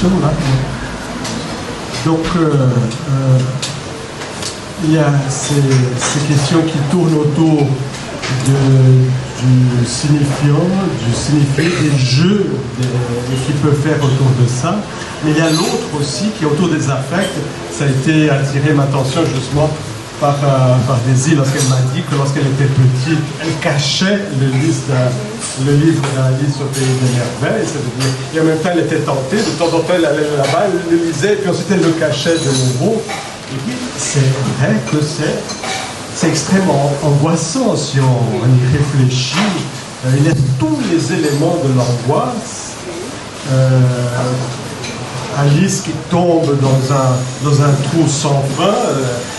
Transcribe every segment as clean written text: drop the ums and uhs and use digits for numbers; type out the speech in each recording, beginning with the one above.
questions là. Donc, il y a ces questions qui tournent autour du signifiant, du signifié, des jeux qu'il peut faire autour de ça. Mais il y a l'autre aussi qui est autour des affects. Ça a été attiré ma attention justement par Daisy lorsqu'elle m'a dit que lorsqu'elle était petite, elle cachait le livre d'Alice au Pays des Merveilles. Ça veut dire, et en même temps, elle était tentée. De temps en temps, elle allait là-bas, elle le lisait, et puis ensuite, elle le cachait de nouveau. Et puis, c'est vrai que c'est extrêmement angoissant si on y réfléchit. Il y a tous les éléments de l'angoisse. Alice qui tombe dans un trou sans fin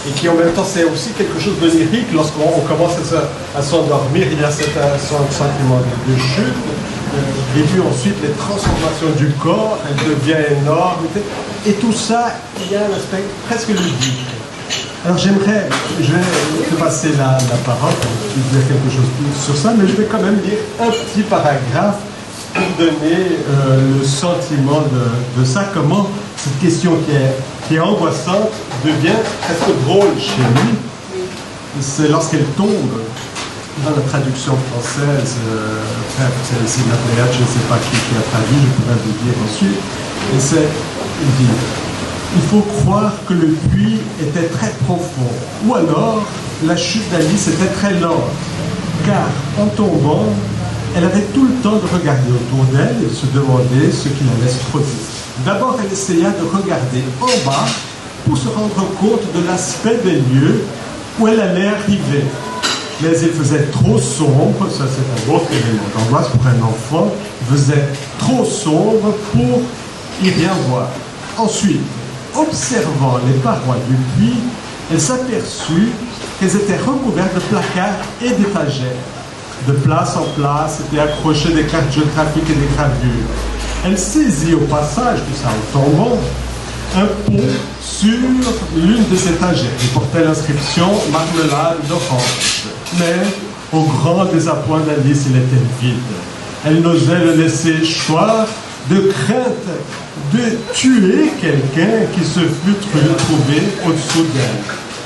et qui en même temps c'est aussi quelque chose de lyrique. Lorsqu'on commence à s'endormir, il y a cet sentiment de chute. Et puis ensuite les transformations du corps, elle devient énorme. Et tout ça, il y a un aspect presque ludique. Alors je vais te passer la parole pour dire quelque chose sur ça, mais je vais quand même lire un petit paragraphe pour donner le sentiment de ça, comment cette question qui est angoissante devient presque drôle chez lui. C'est lorsqu'elle tombe dans la traduction française, c'est la Pléiade, je ne sais pas qui a traduit, je pourrais vous dire ensuite. Et il dit: il faut croire que le puits était très profond, ou alors la chute d'Alice était très lente, car en tombant, elle avait tout le temps de regarder autour d'elle et de se demander ce qu'il allait se produire. D'abord, elle essaya de regarder en bas pour se rendre compte de l'aspect des lieux où elle allait arriver. Mais il faisait trop sombre, ça c'est un autre élément d'angoisse pour un enfant, il faisait trop sombre pour y rien voir. Ensuite, observant les parois du puits, elle s'aperçut qu'elles étaient recouvertes de placards et d'étagères. De place en place étaient accrochées des cartes géographiques et des gravures. Elle saisit au passage de ça en tombant un pot sur l'une des étagères qui portait l'inscription « Marmelade d'orange ». Mais, au grand désappoint d'Alice, il était vide. Elle n'osait le laisser choir de crainte de tuer quelqu'un qui se fût trouvé au-dessous d'elle.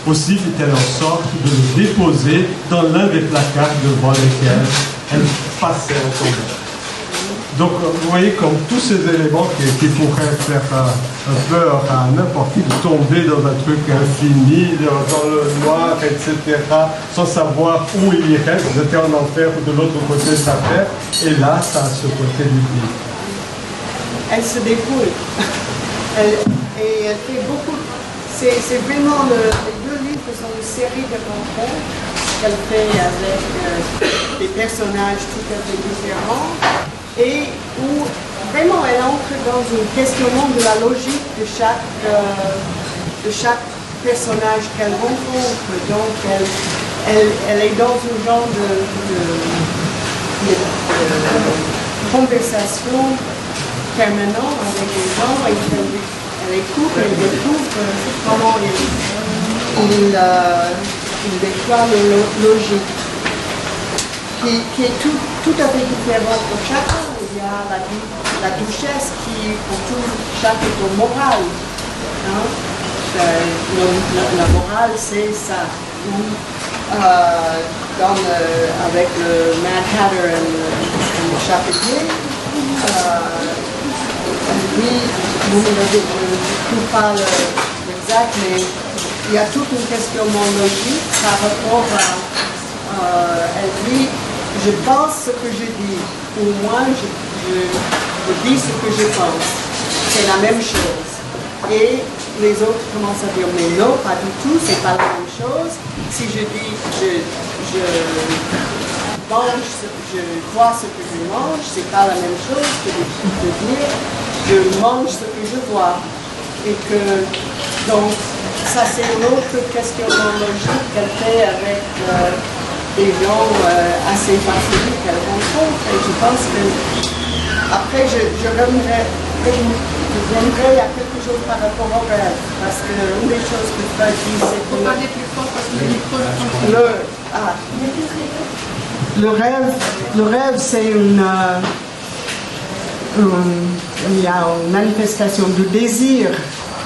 Aussi fit-elle en sorte de le déposer dans l'un des placards devant lesquels elle passait en tombant. Donc, vous voyez comme tous ces éléments qui pourraient faire peur à n'importe qui, de tomber dans un truc infini, dans le noir, etc., sans savoir où il irait, vous étiez en enfer ou de l'autre côté de la terre, et là, ça a ce côté ludique. Elle se dépouille. Et elle fait beaucoup. C'est vraiment les deux livres sont une série de rencontres qu'elle fait avec des personnages tout à fait différents et où vraiment elle entre dans un questionnement de la logique de chaque personnage qu'elle rencontre. Donc elle est dans un genre de conversation permanent avec les gens et elle écoute et elle découvre comment il déploie le logique qui est tout à fait différent pour chacun. Il y a la duchesse qui pour tout chaque est au moral. Hein? La morale c'est ça. Avec le Mad Hatter et le chapelier. Oui, vous me l'avez, je ne trouve pas l'exact, mais il y a toute une questionnement logique par rapport à elle dit, je pense ce que je dis, ou moi je dis ce que je pense. C'est la même chose. Et les autres commencent à dire, mais non, pas du tout, c'est pas la même chose. Si je dis, je vois ce que je mange, c'est pas la même chose que de dire je mange ce que je vois. Et que, donc, ça c'est une autre questionnement logique qu'elle fait avec des gens assez particuliers qu'elle rencontre. Et je pense que, après, je reviendrai à quelque chose par rapport au rêve. Parce que une des choses que Fred dit, c'est que... Faut parler plus fort parce que le rêve, c'est une... il y a une manifestation de désir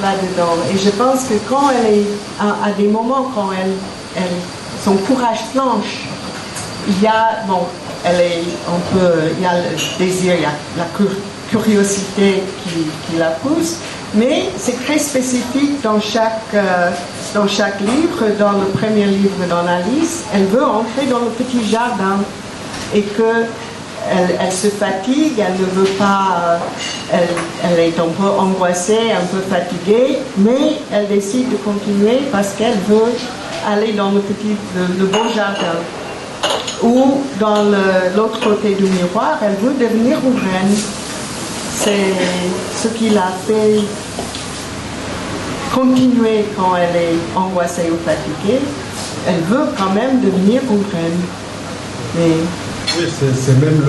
là-dedans. Et je pense que quand elle est, à des moments, quand son courage flanche, il y a, bon, il y a le désir, il y a la curiosité qui la pousse, mais c'est très spécifique dans chaque livre. Dans le premier livre d'Annalise, elle veut entrer dans le petit jardin et que elle se fatigue, elle ne veut pas, elle est un peu angoissée, un peu fatiguée, mais elle décide de continuer parce qu'elle veut aller dans le beau jardin. Ou dans l'autre côté du miroir, elle veut devenir une reine. C'est ce qui l'a fait continuer quand elle est angoissée ou fatiguée. Elle veut quand même devenir une reine. Mais oui, c'est même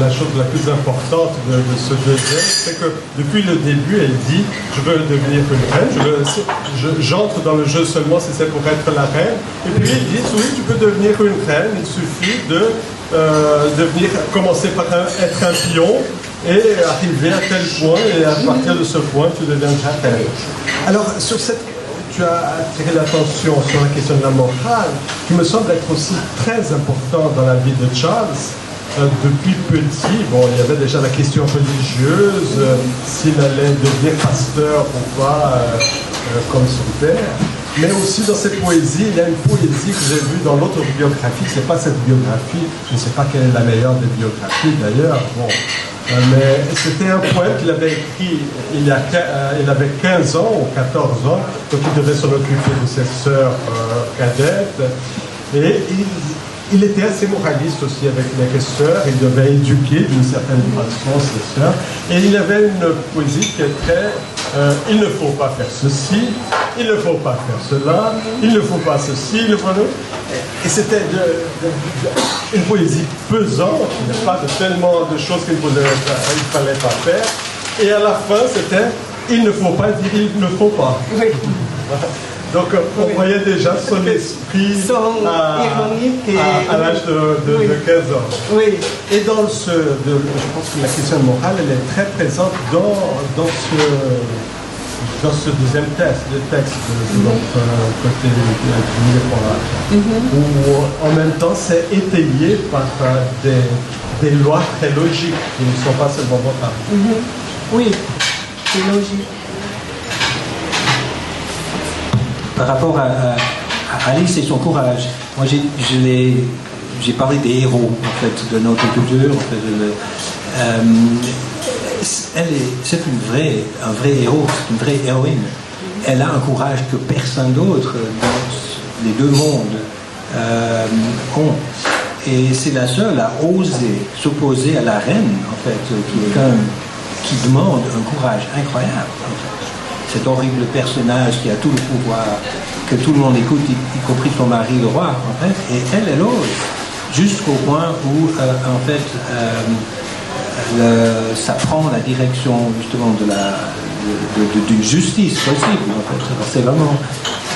la chose la plus importante de ce deuxième, c'est que depuis le début, elle dit « je veux devenir une reine, j'entre dans le jeu seulement si c'est pour être la reine ». Et puis ils disent « oui, tu peux devenir une reine, il suffit de commencer par être un pion et arriver à tel point, et à partir de ce point, tu deviendras reine ». Alors, tu as attiré l'attention sur la question de la morale, qui me semble être aussi très importante dans la vie de Charles. Depuis petit, bon, il y avait déjà la question religieuse, s'il allait devenir pasteur ou pas, comme son père. Mais aussi dans ses poésies, il y a une poésie que j'ai vue dans l'autre biographie, c'est pas cette biographie, je ne sais pas quelle est la meilleure des biographies d'ailleurs, bon. Mais c'était un poème qu'il avait écrit il avait 15 ans ou 14 ans, donc il devait s'en occuper de ses sœurs cadettes. Et il était assez moraliste aussi avec les sœurs, il devait éduquer d'une certaine façon ses sœurs. Et il avait une poésie qui était il ne faut pas faire ceci, il ne faut pas faire cela, il ne faut pas ceci, il ne faut pas... Et c'était une poésie pesante, il n'y a pas tellement de choses qu'il ne fallait pas faire. Et à la fin, c'était il ne faut pas dire il ne faut pas. Oui. Donc on voyait déjà son esprit ironique à l'âge de 15 ans. Oui. Et je pense que la question morale, elle est très présente dans ce deuxième texte, le texte de l'autre côté du miroir, où en même temps c'est étayé par des lois très logiques qui ne sont pas seulement votables. Oui, c'est logique. Par rapport à Alice et son courage, moi j'ai parlé des héros en fait de notre culture. En fait, c'est un vrai héros, c'est une vraie héroïne. Elle a un courage que personne d'autre dans les deux mondes ont. Et c'est la seule à oser s'opposer à la reine, en fait, qui demande un courage incroyable. En fait. Cet horrible personnage qui a tout le pouvoir, que tout le monde écoute, y compris son mari, le roi, en fait. Et elle ose, jusqu'au point où, en fait, ça prend la direction, justement, d'une justice possible, en fait. C'est vraiment...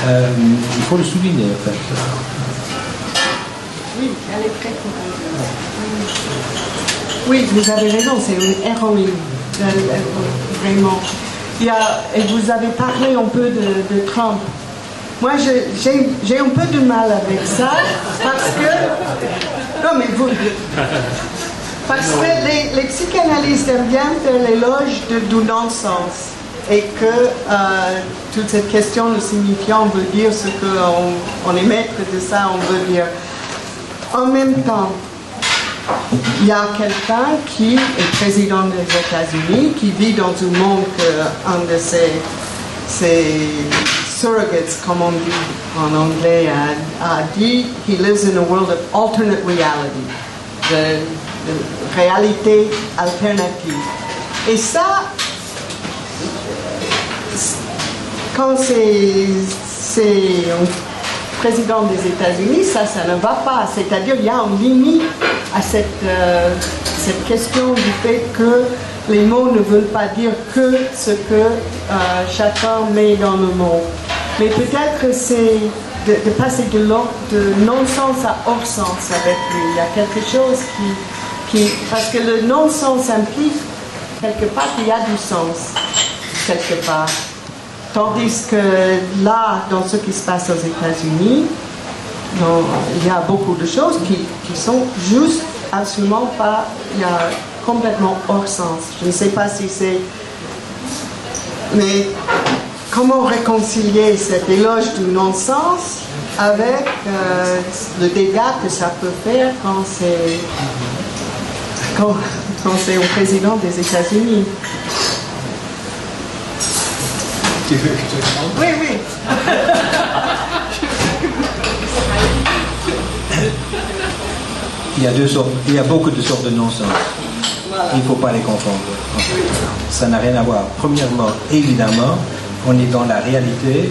il faut le souligner, en fait. Oui, elle est très courageuse. Oui, vous avez raison, c'est une héroïne, vraiment. Et vous avez parlé un peu de Trump. Moi, j'ai un peu de mal avec ça, parce que... Non, mais vous... Parce que les psychanalystes aiment bien faire l'éloge du non-sens. Et que toute cette question, le signifiant veut dire ce qu'on est maître de ça, on veut dire. En même temps, il y a quelqu'un qui est président des États-Unis, qui vit dans un monde qu'un de ses surrogates, comme on dit en anglais, a dit, he lives in a world of alternate reality, de réalité alternative. Et ça, quand c'est un président des États-Unis, ça ne va pas. C'est-à-dire qu'il y a une limite à cette question du fait que les mots ne veulent pas dire que ce que chacun met dans le mot. Mais peut-être c'est de passer de non-sens à hors-sens avec lui. Il y a quelque chose qui... Parce que le non-sens implique quelque part, il y a du sens, quelque part. Tandis que là, dans ce qui se passe aux États-Unis, il y a beaucoup de choses qui sont juste absolument pas, il y a complètement hors sens. Je ne sais pas si c'est... Mais comment réconcilier cet éloge du non-sens avec le dégât que ça peut faire quand c'est au président des États-Unis? Tu veux que je te demande? Oui, oui. Il y a beaucoup de sortes de non-sens. Voilà. Il ne faut pas les confondre. Ça n'a rien à voir. Premièrement, évidemment, on est dans la réalité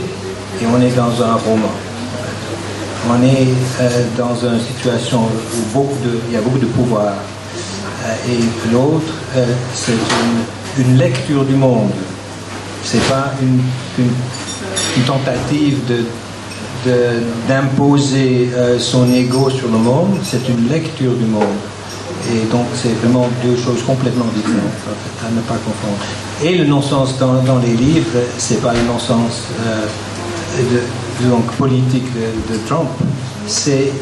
et on est dans un roman. On est dans une situation où il y a beaucoup de pouvoir. Et l'autre, c'est une lecture du monde. C'est pas une tentative d'imposer son ego sur le monde, c'est une lecture du monde. Et donc c'est vraiment deux choses complètement différentes, à ne pas confondre. Et le non-sens dans les livres, c'est pas le non-sens donc politique de Trump, c'est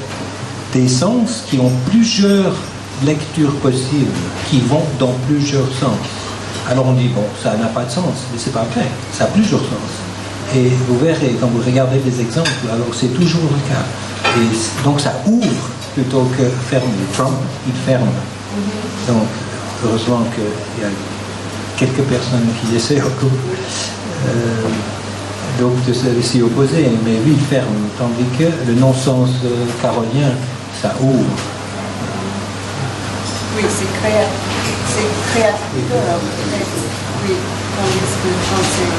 des sens qui ont plusieurs lectures possibles, qui vont dans plusieurs sens. Alors on dit, bon, ça n'a pas de sens, mais c'est pas vrai, ça a plusieurs sens. Et vous verrez, quand vous regardez les exemples, alors c'est toujours le cas. Et donc ça ouvre plutôt que ferme. Trump, il ferme. Donc, heureusement qu'il y a quelques personnes qui essaient encore donc de s'y opposer, mais lui, il ferme. Tandis que le non-sens carolien, ça ouvre. Oui, c'est créateur. Oui, tandis que quand c'est...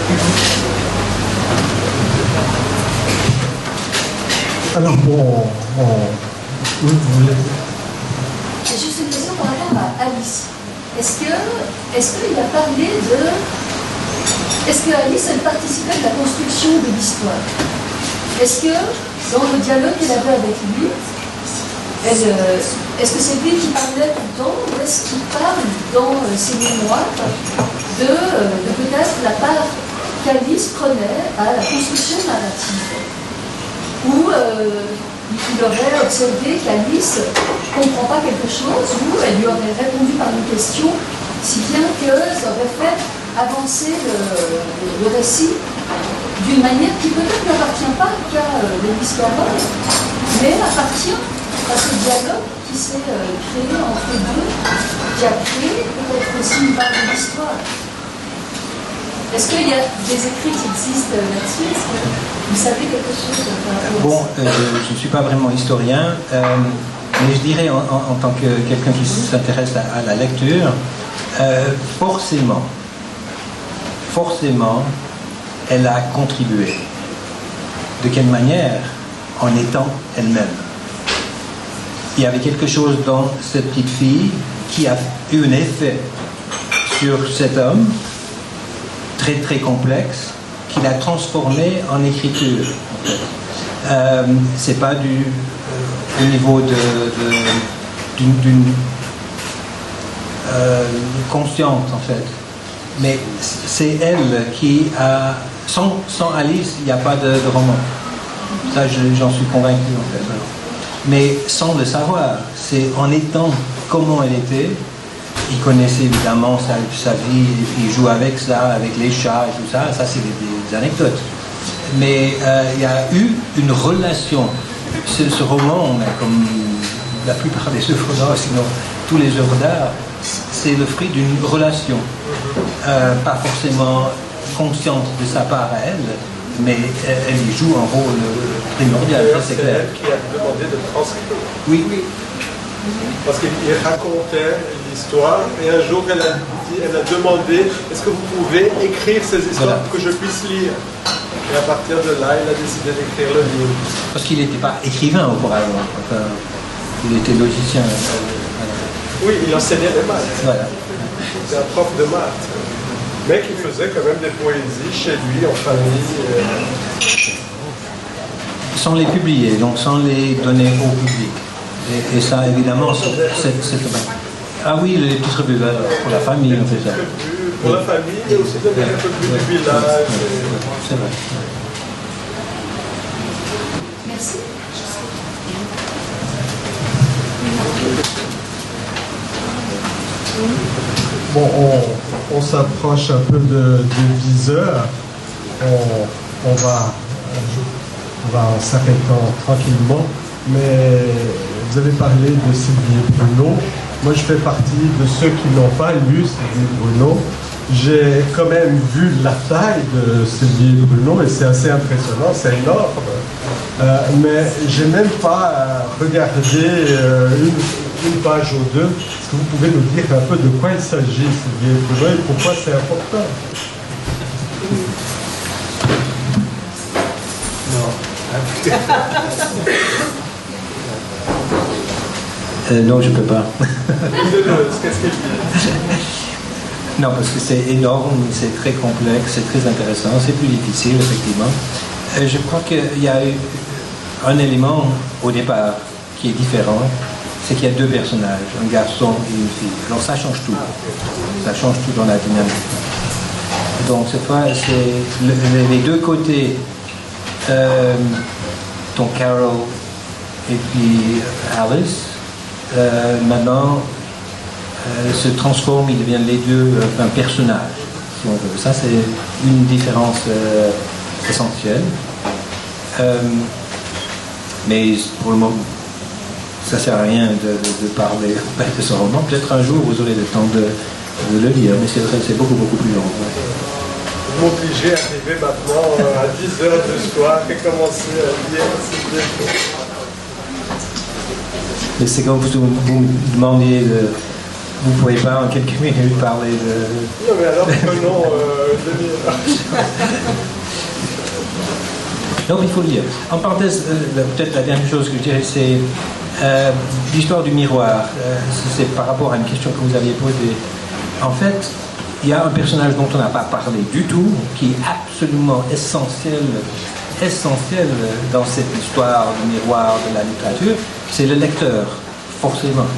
Alors bon, oui, vous voulez... J'ai juste une question par rapport à Alice. Est-ce qu'il a parlé de... Est-ce que Alice, elle participait de la construction de l'histoire? Est-ce que, dans le dialogue qu'elle avait avec lui, est-ce que c'est lui qui parlait tout le temps, ou est-ce qu'il parle dans ses mémoires de peut-être la part qu'Alice prenait à la construction narrative? Ou il aurait observé qu'Alice ne comprend pas quelque chose, ou elle lui aurait répondu par une question, si bien que ça aurait fait avancer le récit d'une manière qui peut-être n'appartient pas qu'à Lewis Carroll, mais appartient à ce dialogue qui s'est créé entre deux, qui a créé peut-être aussi une part de l'histoire. Est-ce qu'il y a des écrits qui existent là-dessus? Est-ce que vous savez quelque chose par rapport à ça? Je ne suis pas vraiment historien, mais je dirais en tant que quelqu'un qui s'intéresse à la lecture, forcément, elle a contribué. De quelle manière? En étant elle-même. Il y avait quelque chose dans cette petite fille qui a eu un effet sur cet homme, très très complexe, qui l'a transformé en écriture. En fait. C'est pas au niveau d'une consciente en fait, mais c'est elle qui a sans Alice il n'y a pas de roman. Ça j'en suis convaincu en fait. Mais sans le savoir, c'est en étant comment elle était. Il connaissait évidemment sa vie, et puis il joue avec ça, avec les chats et tout ça, c'est des anecdotes. Mais il y a eu une relation. Ce roman, comme la plupart des œuvres d'art, sinon tous les œuvres d'art, c'est le fruit d'une relation. Pas forcément consciente de sa part à elle, mais elle y joue un rôle primordial, c'est clair. C'est elle qui a demandé de transcrire. Oui. Parce qu'il racontait l'histoire et un jour elle a demandé est-ce que vous pouvez écrire ces histoires pour que je puisse lire. Et à partir de là, il a décidé d'écrire le livre. Parce qu'il n'était pas écrivain auparavant, enfin, il était logicien. Oui, il enseignait les maths. Voilà. C'était un prof de maths. Mais qui faisait quand même des poésies chez lui, en famille. Sans les publier, donc sans les donner au public. Et ça, évidemment, c'est vrai. Ah oui, les petites revues pour la famille, on fait ça. Pour la famille, et aussi donner un peu plus du village. C'est vrai. Merci. Bon, on s'approche un peu du viseur. On va en s'arrêtant tranquillement. Mais vous avez parlé de Sylvie Bruneau. Moi, je fais partie de ceux qui n'ont pas lu Sylvie Bruneau. J'ai quand même vu la taille de Sylvie Bruneau et c'est assez impressionnant, c'est énorme. Mais j'ai même pas regardé une page ou deux. Est-ce que vous pouvez nous dire un peu de quoi il s'agit, Sylvie Bruneau, et pourquoi c'est important? Non, je ne peux pas. Qu'est-ce qu'il dit? Non, parce que c'est énorme, c'est très complexe, c'est très intéressant, c'est plus difficile, effectivement. Je crois qu'il y a un élément au départ qui est différent, c'est qu'il y a deux personnages, un garçon et une fille. Alors ça change tout. Ça change tout dans la dynamique. Donc cette fois, c'est les deux côtés, donc Carol et puis Alice, maintenant se transforment, ils deviennent les deux un personnage, si on veut. Ça, c'est une différence essentielle. Mais pour le moment, ça ne sert à rien de parler de ce roman. Peut-être un jour, vous aurez le temps de le lire, mais c'est beaucoup, beaucoup plus long. Ouais. Vous m'obligez à arriver maintenant à 10h du soir et commencer à lire Sylvie. Mais c'est comme vous me demandiez vous ne pouvez pas en quelques minutes parler de... Non mais alors prenons une demi-heure. Donc il faut lire. En parenthèse, peut-être la dernière chose que je dirais, c'est l'histoire du miroir. C'est par rapport à une question que vous aviez posée. En fait, il y a un personnage dont on n'a pas parlé du tout, qui est absolument essentiel dans cette histoire du miroir de la littérature, c'est le lecteur, forcément.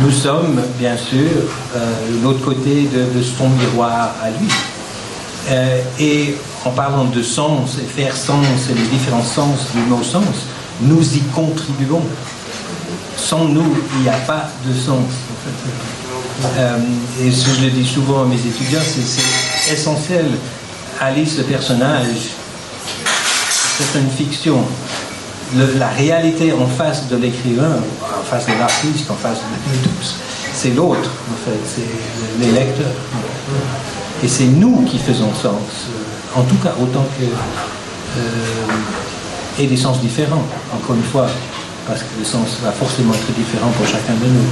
Nous sommes, bien sûr, de l'autre côté de son miroir à lui. Et en parlant de sens, et faire sens, et les différents sens de nos sens, nous y contribuons. Sans nous, il n'y a pas de sens. Et ce que je le dis souvent à mes étudiants, c'est essentiel. Alice, le personnage, c'est une fiction. La réalité en face de l'écrivain, en face de l'artiste, en face de nous tous, c'est l'autre, en fait, c'est les lecteurs. Et c'est nous qui faisons sens, en tout cas autant que... et des sens différents, encore une fois, parce que le sens va forcément être différent pour chacun de nous.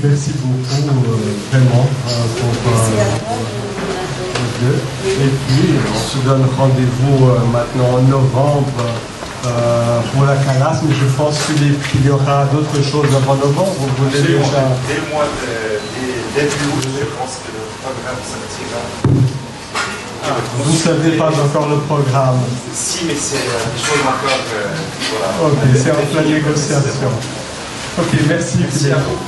Merci beaucoup, vraiment, pour les deux. Et puis, on se donne rendez-vous maintenant en novembre pour la Calas, mais je pense qu'il y aura d'autres choses avant novembre. Vous voulez déjà... Dès le mois de début août, je pense que le programme sortira. Vous ne savez pas encore le programme? Si, mais c'est des choses encore... voilà. Ok, c'est en pleine négociation. Ok, merci. Merci à vous.